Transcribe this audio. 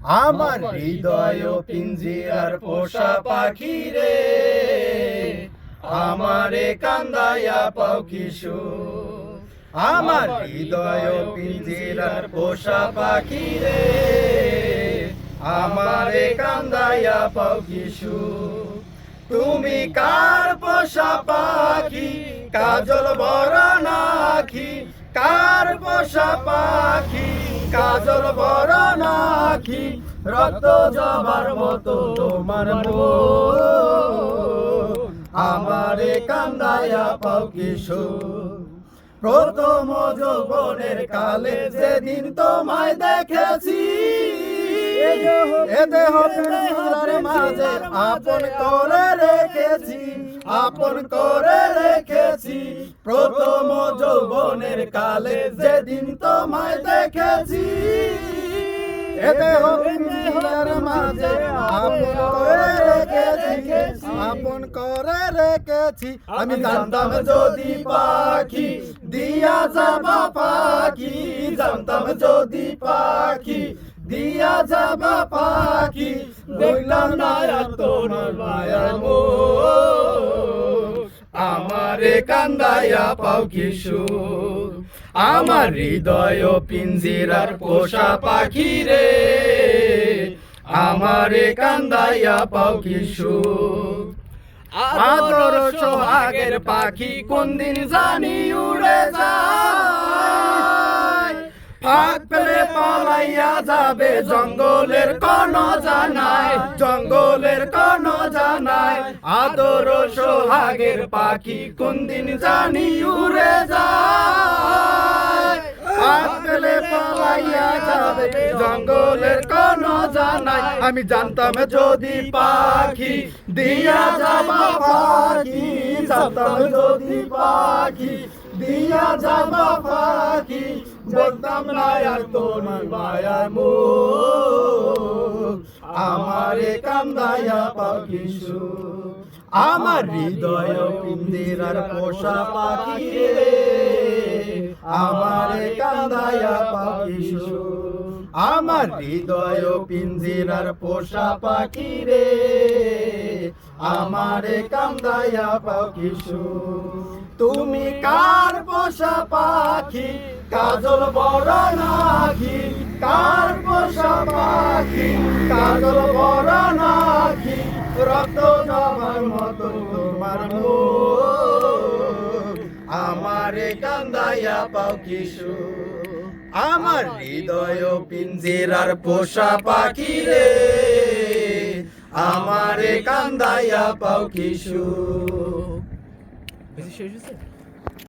আমার হৃদয় পিঞ্জিরার পোষা পাখি রে, আমারে কান্দাইয়া পাও কি সুখ। আমার হৃদয় পিঞ্জিরার পোষা পাখি রে, আমারে কান্দাইয়া পাও কি সুখ। তুমি কার পোষা পাখি, কাজল বরণ আঁখি, কার পোষা পাখি, কাজল বরণ আঁখি, রক্ত জবার মতো তোমার মন, আমারে কান্দাইয়া পাও কি সুখ। প্রথম যৌবনের কালে যেদিন তোমায় দেখেছি, এ দেহ পিঞ্জিরার মাঝে আপন করে রেখেছি, আপন করে রেখেছি। প্রথম যৌবনের কালে যেদিন তোমায় দেখেছি, এ দেহ পিঞ্জিরার মাঝে আপন করে রেখেছি, আপন করে রেখেছি। আমি জানতাম যদি পাখি দিয়া যাবা পাখি, জানতাম যদি পাখি দিয়া যাবা পাখি, দেখলাম না আর তোমার মায়ার মোহ, আমারে কান্দাইয়া পাও কি সুখ। আমার হৃদয় পিঞ্জিরার পোষা পাখি রে, আমারে কান্দাইয়া পাও কি সুখ। আদর সোহাগের পাখি কোন দিন জানি উড়ে যায়, ফাঁক পেলে পালাইয়া যাবে জঙ্গলের কোন জানায়, জঙ্গলের কোন জানায়। আদর সোহাগের পাখি কোন দিন জানি উড়ে যায়, ফাঁক পেলে পালাইয়া যাবে জঙ্গলের কোন জানায়। আমি জানতাম যদি পাখি দিয়া যাবা পাখি, জানতাম যদি পাখি দিয়া যাবা পাখি, বলতাম না আর তোমার মায়ার মুখ, আমারে কান্দাইয়া পাও কি সুখ। আমার হৃদয় পিঞ্জিরার পোষা পাখি রে, আমারে কান্দাইয়া পাও কি সুখ। আমার হৃদয় পিঞ্জিরার পোষা পাখি রে, আমারে কান্দাইয়া পাও কি সুখ। তুমি কার পোষা পাখি, কাজল বরণ আঁখি, কার পোষা পাখি, কাজল বরণ আঁখি, রক্ত জবার মতো তোমার মুখ, আমারে কান্দাইয়া পাও কি সুখ। আমার হৃদয় পিঞ্জিরার পোষা পাখি রে, আমারে কান্দাইয়া পাও কি সুখ। শেষ হয়েছে?